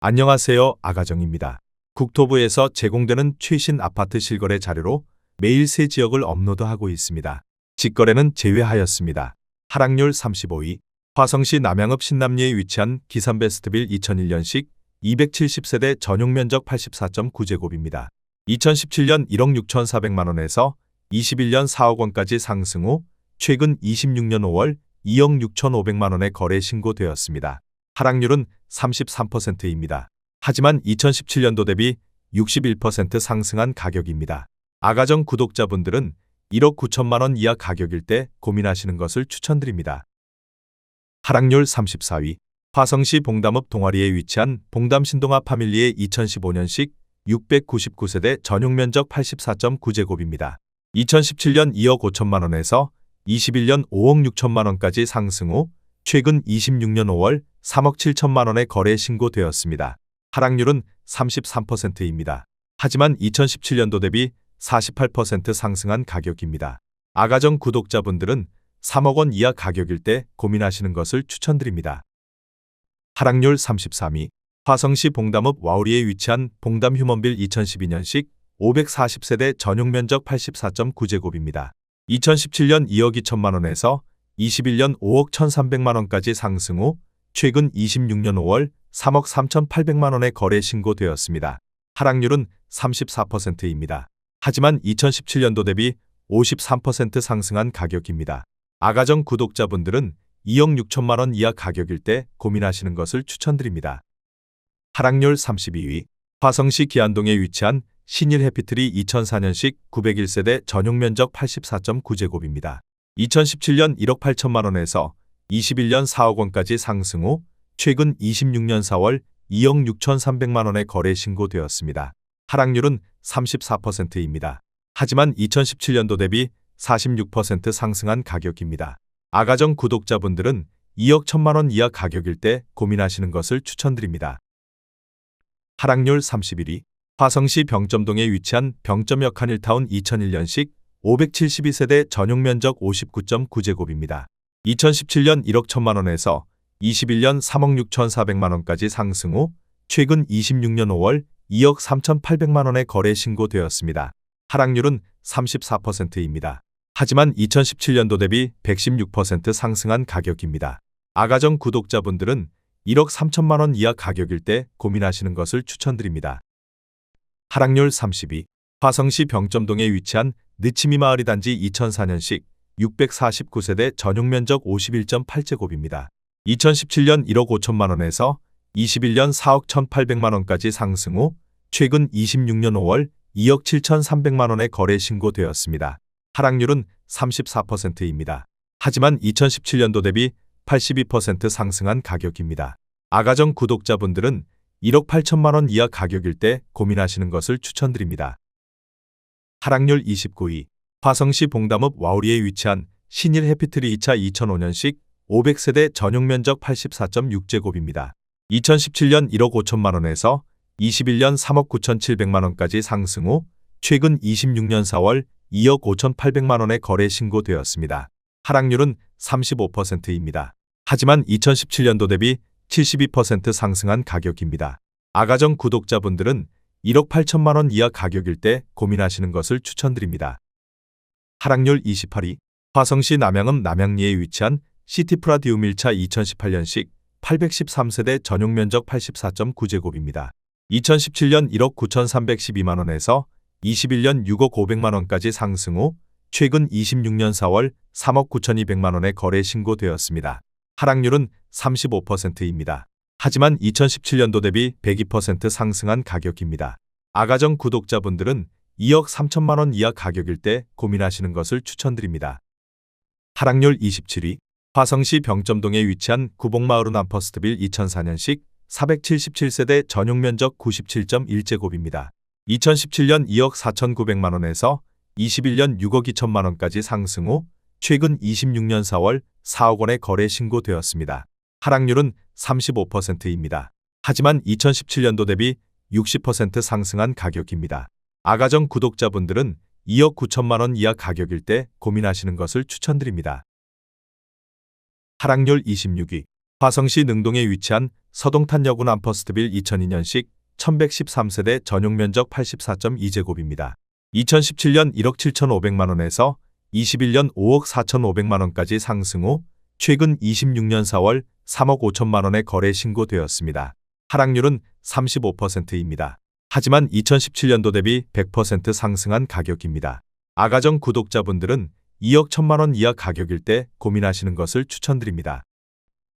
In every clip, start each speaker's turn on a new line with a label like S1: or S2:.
S1: 안녕하세요. 아가정입니다. 국토부에서 제공되는 최신 아파트 실거래 자료로 매일 새 지역을 업로드하고 있습니다. 직거래는 제외하였습니다. 하락률 35위. 화성시 남양읍 신남리에 위치한 기산베스트빌 2001년식 270세대 전용 면적 84.9제곱입니다. 2017년 1억 6,400만원에서 21년 4억 원까지 상승 후 최근 26년 5월 2억 6,500만원에 거래 신고되었습니다. 하락률은 33%입니다. 하지만 2017년도 대비 61% 상승한 가격입니다. 아가정 구독자분들은 1억 9천만 원 이하 가격일 때 고민하시는 것을 추천드립니다. 하락률 34위. 화성시 봉담읍 동아리에 위치한 봉담 신동아 파밀리의 2015년식 699세대 전용 면적 84.9제곱입니다. 2017년 2억 5천만 원에서 21년 5억 6천만 원까지 상승 후 최근 26년 5월 3억 7천만 원에 거래 신고되었습니다. 하락률은 33%입니다. 하지만 2017년도 대비 48% 상승한 가격입니다. 아가정 구독자분들은 3억 원 이하 가격일 때 고민하시는 것을 추천드립니다. 하락률 33위. 화성시 봉담읍 와우리에 위치한 봉담 휴먼빌 2012년식 540세대 전용 면적 84.9제곱입니다. 2017년 2억 2천만 원에서 21년 5억 1,300만 원까지 상승 후 최근 26년 5월 3억 3,800만 원에 거래 신고되었습니다. 하락률은 34%입니다. 하지만 2017년도 대비 53% 상승한 가격입니다. 아가정 구독자분들은 2억 6천만 원 이하 가격일 때 고민하시는 것을 추천드립니다. 하락률 32위. 화성시 기안동에 위치한 신일 해피트리 2004년식 901세대 전용 면적 84.9제곱입니다. 2017년 1억 8천만 원에서 21년 4억 원까지 상승 후 최근 26년 4월 2억 6,300만 원에 거래 신고되었습니다. 하락률은 34%입니다. 하지만 2017년도 대비 46% 상승한 가격입니다. 아가정 구독자분들은 2억 1천만 원 이하 가격일 때 고민하시는 것을 추천드립니다. 하락률 31위. 화성시 병점동에 위치한 병점 역한일타운 2001년식 572세대 전용 면적 59.9제곱입니다. 2017년 1억 1천만 원에서 21년 3억 6,400만 원까지 상승 후 최근 26년 5월 2억 3,800만 원에 거래 신고되었습니다. 하락률은 34%입니다. 하지만 2017년도 대비 116% 상승한 가격입니다. 아가정 구독자분들은 1억 3천만 원 이하 가격일 때 고민하시는 것을 추천드립니다. 하락률 30위. 화성시 병점동에 위치한 느치미 마을이 단지 2004년식 649세대 전용 면적 51.8제곱입니다. 2017년 1억 5천만 원에서 21년 4억 1,800만 원까지 상승 후 최근 26년 5월 2억 7,300만 원에 거래 신고되었습니다. 하락률은 34%입니다. 하지만 2017년도 대비 82% 상승한 가격입니다. 아가정 구독자분들은 1억 8천만 원 이하 가격일 때 고민하시는 것을 추천드립니다. 하락률 29위. 화성시 봉담읍 와우리에 위치한 신일 해피트리 2차 2005년식 500세대 전용 면적 84.6제곱입니다. 2017년 1억 5천만 원에서 21년 3억 9,700만 원까지 상승 후 최근 26년 4월 2억 5,800만 원에 거래 신고되었습니다. 하락률은 35%입니다. 하지만 2017년도 대비 72% 상승한 가격입니다. 아가정 구독자분들은 1억 8천만 원 이하 가격일 때 고민하시는 것을 추천드립니다. 하락률 28위. 화성시 남양읍 남양리에 위치한 시티프라디움 1차 2018년식 813세대 전용 면적 84.9제곱입니다. 2017년 1억 9,312만 원에서 21년 6억 500만 원까지 상승 후 최근 26년 4월 3억 9,200만 원에 거래 신고되었습니다. 하락률은 35%입니다. 하지만 2017년도 대비 102% 상승한 가격입니다. 아가정 구독자분들은 2억 3천만 원 이하 가격일 때 고민하시는 것을 추천드립니다. 하락률 27위. 화성시 병점동에 위치한 구봉마을은 암퍼스트빌 2004년식 477세대 전용 면적 97.1제곱입니다. 2017년 2억 4,900만 원에서 21년 6억 2천만 원까지 상승 후 최근 26년 4월 4억 원에 거래 신고되었습니다. 하락률은 35%입니다. 하지만 2017년도 대비 60% 상승한 가격입니다. 아가정 구독자분들은 2억 9천만 원 이하 가격일 때 고민하시는 것을 추천드립니다. 하락률 26위. 화성시 능동에 위치한 서동탄여군 암퍼스트빌 2002년식 1113세대 전용 면적 84.2제곱입니다. 2017년 1억 7,500만원에서 21년 5억 4,500만원까지 상승 후 최근 26년 4월 3억 5천만원에 거래 신고되었습니다. 하락률은 35%입니다. 하지만 2017년도 대비 100% 상승한 가격입니다. 아가정 구독자분들은 2억 1천만원 이하 가격일 때 고민하시는 것을 추천드립니다.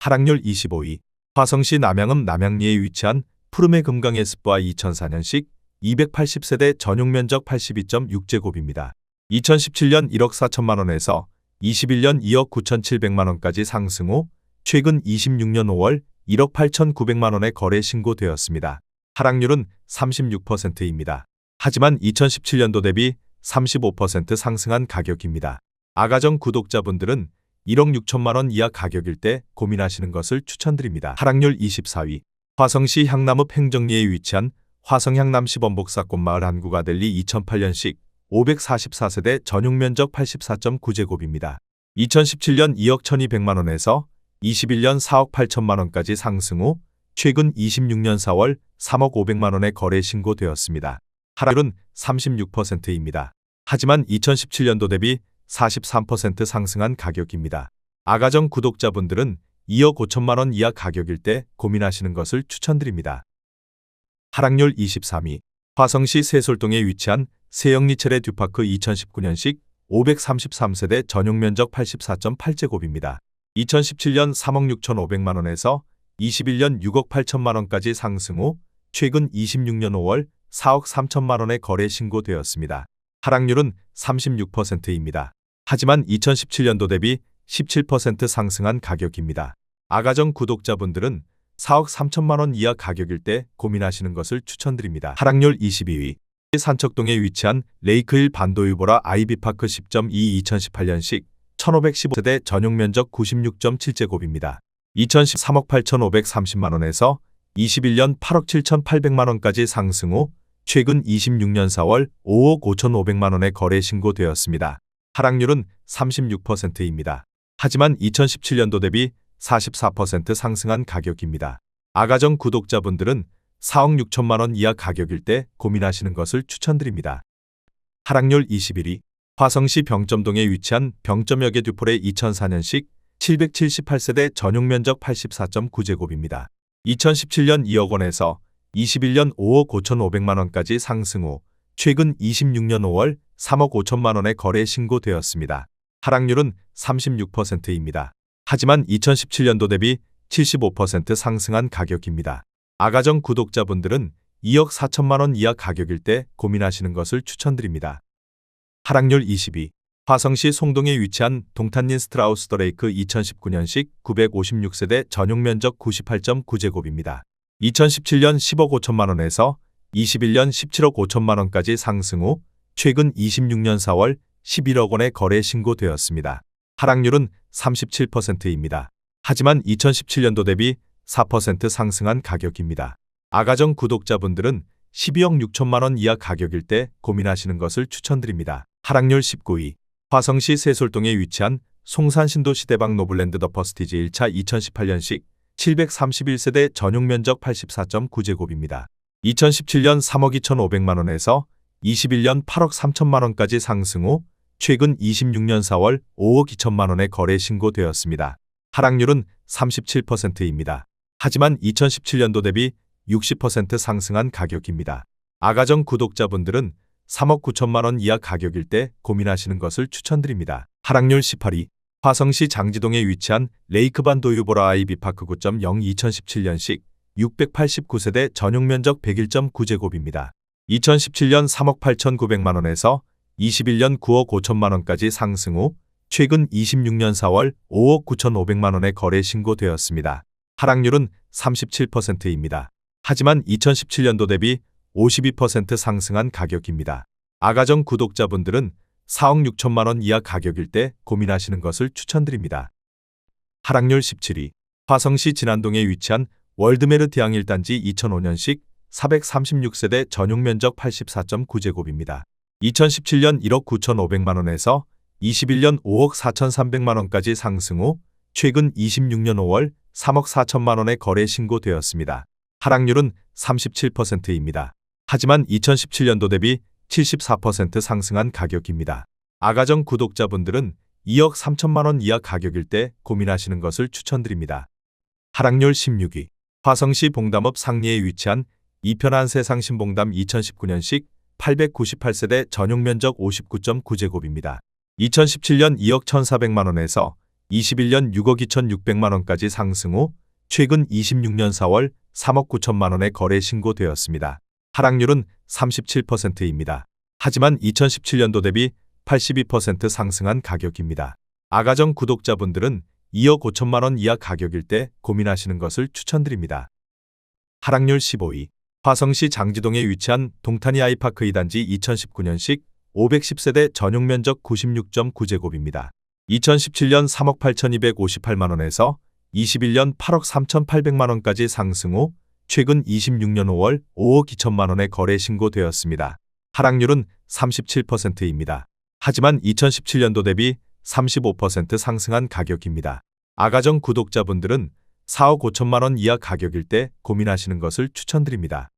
S1: 하락률 25위. 화성시 남양읍 남양리에 위치한 푸르메 금강 에스쁘아 2004년식 280세대 전용 면적 82.6제곱입니다. 2017년 1억 4천만원에서 21년 2억 9,700만원까지 상승 후 최근 26년 5월 1억 8,900만원에 거래 신고되었습니다. 하락률은 36%입니다. 하지만 2017년도 대비 35% 상승한 가격입니다. 아가정 구독자분들은 1억 6천만원 이하 가격일 때 고민하시는 것을 추천드립니다. 하락률 24위. 화성시 향남읍 행정리에 위치한 화성향남 시범복사꽃마을 한국아델리 2008년식 544세대 전용 면적 84.9제곱입니다. 2017년 2억 1,200만원에서 21년 4억 8천만원까지 상승 후 최근 26년 4월 3억 500만원에 거래 신고되었습니다. 하락률은 36%입니다. 하지만 2017년도 대비 43% 상승한 가격입니다. 아가정 구독자분들은 2억 5천만원 이하 가격일 때 고민하시는 것을 추천드립니다. 하락률 23위. 화성시 세솔동에 위치한 세영리체레 듀파크 2019년식 533세대 전용 면적 84.8제곱입니다. 2017년 3억 6,500만원에서 21년 6억 8천만원까지 상승 후 최근 26년 5월 4억 3천만원에 거래 신고되었습니다. 하락률은 36%입니다. 하지만 2017년도 대비 17% 상승한 가격입니다. 아가정 구독자분들은 4억 3천만원 이하 가격일 때 고민하시는 것을 추천드립니다. 하락률 22위. 산척동에 위치한 레이크힐 반도유보라 아이비파크 10.2 2018년식 1515세대 전용 면적 96.7제곱입니다. 2013억 8,530만원에서 21년 8억 7,800만원까지 상승 후 최근 26년 4월 5억 5,500만원에 거래 신고되었습니다. 하락률은 36%입니다. 하지만 2017년도 대비 44% 상승한 가격입니다. 아가정 구독자분들은 4억 6천만원 이하 가격일 때 고민하시는 것을 추천드립니다. 하락률 21위. 화성시 병점동에 위치한 병점역의 듀폴의 2004년식 778세대 전용 면적 84.9제곱입니다. 2017년 2억 원에서 21년 5억 5,500만원까지 상승 후 최근 26년 5월 3억 5천만원에 거래 신고되었습니다. 하락률은 36%입니다. 하지만 2017년도 대비 75% 상승한 가격입니다. 아가정 구독자분들은 2억 4천만원 이하 가격일 때 고민하시는 것을 추천드립니다. 하락률 22. 화성시 송동에 위치한 동탄린 스트라우스 더 레이크 2019년식 956세대 전용 면적 98.9제곱입니다. 2017년 10억 5천만원에서 21년 17억 5천만원까지 상승 후 최근 26년 4월 11억 원에 거래 신고되었습니다. 하락률은 37%입니다. 하지만 2017년도 대비 4% 상승한 가격입니다. 아가정 구독자분들은 12억 6천만원 이하 가격일 때 고민하시는 것을 추천드립니다. 하락률 19위. 화성시 세솔동에 위치한 송산신도시대박 노블랜드 더 퍼스티지 1차 2018년식 731세대 전용 면적 84.9제곱입니다. 2017년 3억 2,500만원에서 21년 8억 3천만원까지 상승 후 최근 26년 4월 5억 2천만원에 거래 신고되었습니다. 하락률은 37%입니다. 하지만 2017년도 대비 60% 상승한 가격입니다. 아가정 구독자분들은 3억 9천만원 이하 가격일 때 고민하시는 것을 추천드립니다. 하락률 18위. 화성시 장지동에 위치한 레이크반 도유보라 아이비파크 9.0 2017년식 689세대 전용 면적 101.9제곱입니다. 2017년 3억 8,900만원에서 21년 9억 5천만원까지 상승 후 최근 26년 4월 5억 9,500만원에 거래 신고되었습니다. 하락률은 37%입니다. 하지만 2017년도 대비 52% 상승한 가격입니다. 아가정 구독자분들은 4억 6천만원 이하 가격일 때 고민하시는 것을 추천드립니다. 하락률 17위. 화성시 진안동에 위치한 월드메르티앙 1단지 2005년식 436세대 전용 면적 84.9제곱입니다. 2017년 1억 9,500만원에서 21년 5억 4,300만원까지 상승 후 최근 26년 5월 3억 4천만 원의 거래 신고되었습니다. 하락률은 37%입니다. 하지만 2017년도 대비 74% 상승한 가격입니다. 아가정 구독자분들은 2억 3천만 원 이하 가격일 때 고민하시는 것을 추천드립니다. 하락률 16위. 화성시 봉담읍 상리에 위치한 이편한 세상 신봉담 2019년식 898세대 전용 면적 59.9제곱입니다. 2017년 2억 1,400만 원에서 21년 6억 2,600만 원까지 상승 후 최근 26년 4월 3억 9천만 원에 거래 신고되었습니다. 하락률은 37%입니다. 하지만 2017년도 대비 82% 상승한 가격입니다. 아가정 구독자분들은 2억 5천만 원 이하 가격일 때 고민하시는 것을 추천드립니다. 하락률 15위. 화성시 장지동에 위치한 동탄이 아이파크 2단지 2019년식 510세대 전용 면적 96.9제곱입니다. 2017년 3억 8,258만 원에서 21년 8억 3,800만 원까지 상승 후 최근 26년 5월 5억 2천만 원에 거래 신고되었습니다. 하락률은 37%입니다. 하지만 2017년도 대비 35% 상승한 가격입니다. 아가정 구독자분들은 4억 5천만 원 이하 가격일 때 고민하시는 것을 추천드립니다.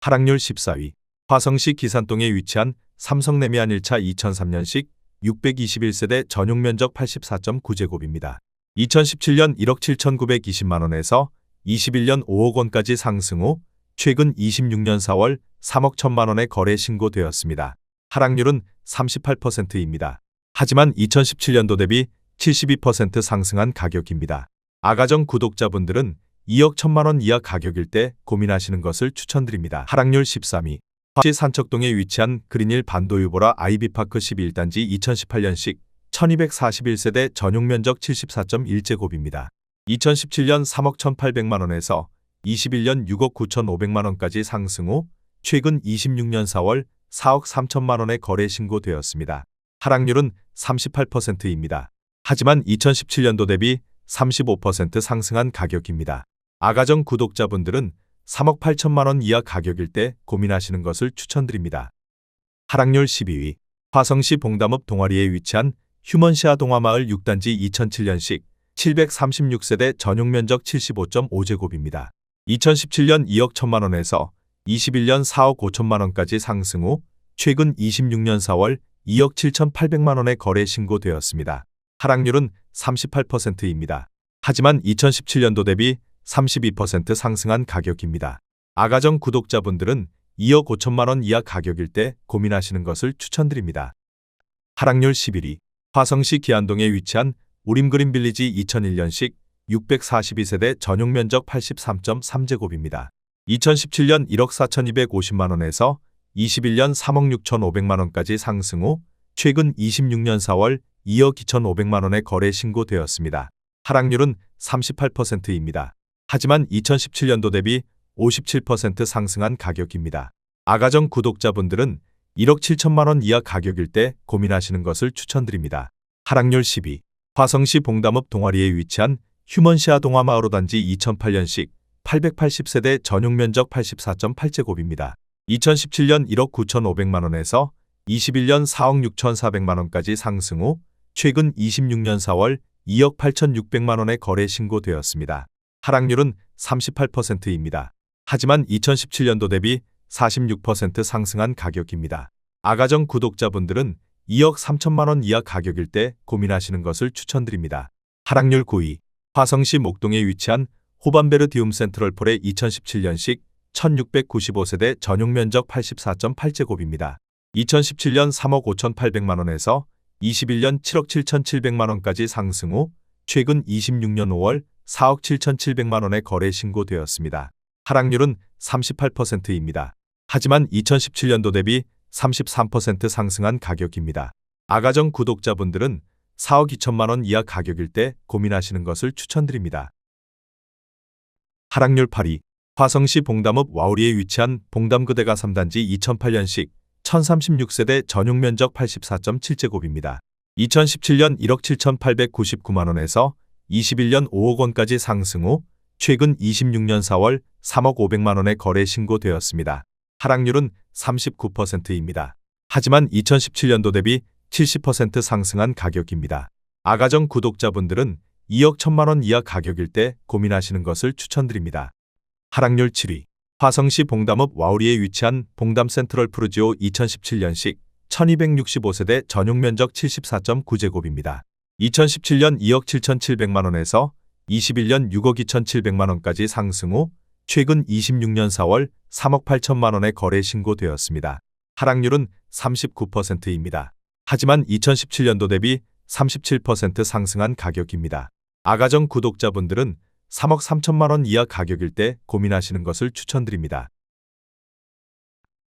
S1: 하락률 14위. 화성시 기산동에 위치한 삼성레미안 1차 2003년식 621세대 전용 면적 84.9제곱입니다. 2017년 1억 7,920만 원에서 21년 5억 원까지 상승 후 최근 26년 4월 3억 1천만 원에 거래 신고되었습니다. 하락률은 38%입니다. 하지만 2017년도 대비 72% 상승한 가격입니다. 아가정 구독자분들은 2억 1천만 원 이하 가격일 때 고민하시는 것을 추천드립니다. 하락률 13위. 화성시 산척동에 위치한 그린힐 반도유보라 아이비파크 11단지 2018년식 1241세대 전용 면적 74.1제곱입니다. 2017년 3억 1,800만 원에서 21년 6억 9,500만 원까지 상승 후 최근 26년 4월 4억 3천만 원에 거래 신고되었습니다. 하락률은 38%입니다. 하지만 2017년도 대비 35% 상승한 가격입니다. 아가정 구독자분들은 3억 8천만 원 이하 가격일 때 고민하시는 것을 추천드립니다. 하락률 12위. 화성시 봉담읍 동아리에 위치한 휴먼시아 동화마을 6단지 2007년식 736세대 전용 면적 75.5제곱입니다. 2017년 2억 1천만 원에서 21년 4억 5천만 원까지 상승 후 최근 26년 4월 2억 7,800만 원에 거래 신고되었습니다. 하락률은 38%입니다. 하지만 2017년도 대비 32% 상승한 가격입니다. 아가정 구독자분들은 2억 5천만 원 이하 가격일 때 고민하시는 것을 추천드립니다. 하락률 11위. 화성시 기안동에 위치한 우림그린빌리지 2001년식 642세대 전용 면적 83.3제곱입니다. 2017년 1억 4,250만 원에서 21년 3억 6,500만 원까지 상승 후 최근 26년 4월 2억 2,500만 원에 거래 신고되었습니다. 하락률은 38%입니다. 하지만 2017년도 대비 57% 상승한 가격입니다. 아가정 구독자분들은 1억 7천만 원 이하 가격일 때 고민하시는 것을 추천드립니다. 하락률 10위. 화성시 봉담읍 동아리에 위치한 휴먼시아 동화마을 5단지 2008년식 880세대 전용 면적 84.8제곱입니다. 2017년 1억 9,500만 원에서 21년 4억 6,400만 원까지 상승 후 최근 26년 4월 2억 8,600만 원에 거래 신고되었습니다. 하락률은 38%입니다. 하지만 2017년도 대비 46% 상승한 가격입니다. 아가정 구독자분들은 2억 3천만 원 이하 가격일 때 고민하시는 것을 추천드립니다. 하락률 9위. 화성시 목동에 위치한 호반베르디움 센트럴폴의 2017년식 1695세대 전용 면적 84.8제곱입니다. 2017년 3억 5,800만 원에서 21년 7억 7,700만 원까지 상승 후 최근 26년 5월 4억 7,700만 원에 거래 신고되었습니다. 하락률은 38%입니다. 하지만 2017년도 대비 33% 상승한 가격입니다. 아가정 구독자분들은 4억 2천만 원 이하 가격일 때 고민하시는 것을 추천드립니다. 하락률 8위. 화성시 봉담읍 와우리에 위치한 봉담그대가 3단지 2008년식 1036세대 전용 면적 84.7제곱입니다. 2017년 1억 7,899만 원에서 21년 5억 원까지 상승 후 최근 26년 4월 3억 500만 원에 거래 신고되었습니다. 하락률은 39%입니다. 하지만 2017년도 대비 70% 상승한 가격입니다. 아가정 구독자분들은 2억 1천만 원 이하 가격일 때 고민하시는 것을 추천드립니다. 하락률 7위. 화성시 봉담읍 와우리에 위치한 봉담 센트럴 푸르지오 2017년식 1265세대 전용 면적 74.9제곱입니다. 2017년 2억 7,700만 원에서 21년 6억 2,700만 원까지 상승 후 최근 26년 4월 3억 8천만 원에 거래 신고되었습니다. 하락률은 39%입니다. 하지만 2017년도 대비 37% 상승한 가격입니다. 아가정 구독자분들은 3억 3천만 원 이하 가격일 때 고민하시는 것을 추천드립니다.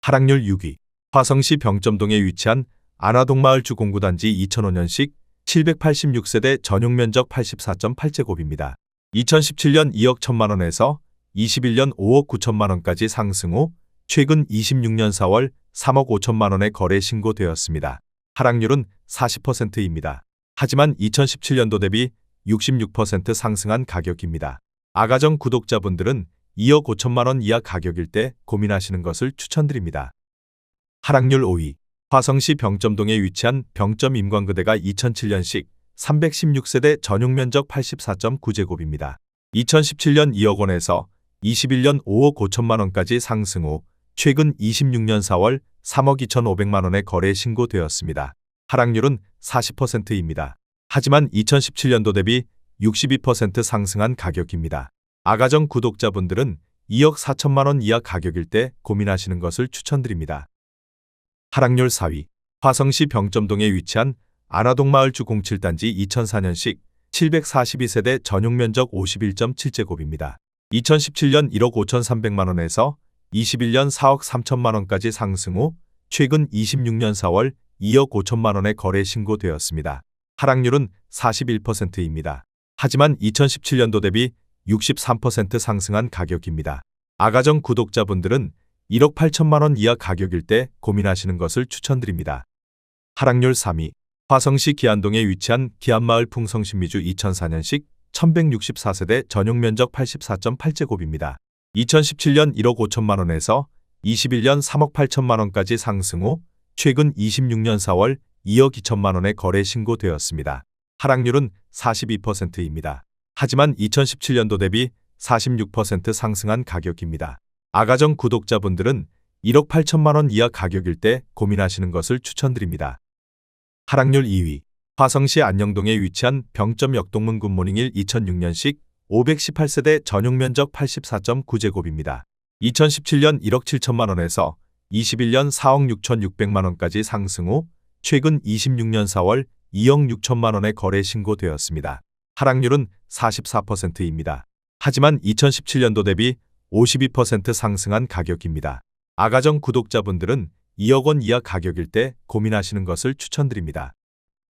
S1: 하락률 6위. 화성시 병점동에 위치한 안화동마을주 공구단지 2005년식 786세대 전용 면적 84.8제곱입니다. 2017년 2억 1천만 원에서 21년 5억 9천만 원까지 상승 후 최근 26년 4월 3억 5천만 원에 거래 신고되었습니다. 하락률은 40%입니다. 하지만 2017년도 대비 66% 상승한 가격입니다. 아가정 구독자분들은 2억 5천만 원 이하 가격일 때 고민하시는 것을 추천드립니다. 하락률 5위. 화성시 병점동에 위치한 병점 임광그대가 2007년식 316세대 전용 면적 84.9제곱입니다. 2017년 2억 원에서 21년 5억 5천만 원까지 상승 후 최근 26년 4월 3억 2,500만 원에 거래 신고되었습니다. 하락률은 40%입니다. 하지만 2017년도 대비 62% 상승한 가격입니다. 아가정 구독자분들은 2억 4천만 원 이하 가격일 때 고민하시는 것을 추천드립니다. 하락률 4위. 화성시 병점동에 위치한 안화동마을주 07단지 2004년식 742세대 전용 면적 51.7제곱입니다. 2017년 1억 5,300만 원에서 21년 4억 3천만 원까지 상승 후 최근 26년 4월 2억 5천만 원에 거래 신고되었습니다. 하락률은 41%입니다. 하지만 2017년도 대비 63% 상승한 가격입니다. 아가정 구독자분들은 1억 8천만 원 이하 가격일 때 고민하시는 것을 추천드립니다. 하락률 3위. 화성시 기안동에 위치한 기안마을 풍성신미주 2004년식 1164세대 전용 면적 84.8제곱입니다. 2017년 1억 5천만 원에서 21년 3억 8천만 원까지 상승 후 최근 26년 4월 2억 2천만 원에 거래 신고되었습니다. 하락률은 42%입니다. 하지만 2017년도 대비 46% 상승한 가격입니다. 아가정 구독자분들은 1억 8천만 원 이하 가격일 때 고민하시는 것을 추천드립니다. 하락률 2위. 화성시 안녕동에 위치한 병점 역동문 굿모닝 1 2006년식 518세대 전용 면적 84.9제곱입니다. 2017년 1억 7천만 원에서 21년 4억 6,600만 원까지 상승 후 최근 26년 4월 2억 6천만 원에 거래 신고되었습니다. 하락률은 44%입니다. 하지만 2017년도 대비 52% 상승한 가격입니다. 아가정 구독자분들은 2억 원 이하 가격일 때 고민하시는 것을 추천드립니다.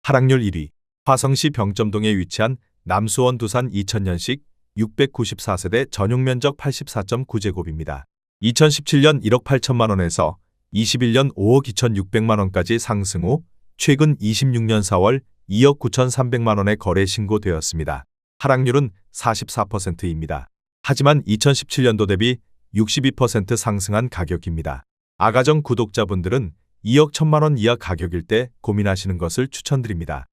S1: 하락률 1위. 화성시 병점동에 위치한 남수원 두산 2000년식 694세대 전용 면적 84.9제곱입니다. 2017년 1억 8천만 원에서 21년 5억 2,600만 원까지 상승 후 최근 26년 4월 2억 9,300만 원에 거래 신고되었습니다. 하락률은 44%입니다. 하지만 2017년도 대비 62% 상승한 가격입니다. 아가정 구독자분들은 2억 1천만 원 이하 가격일 때 고민하시는 것을 추천드립니다.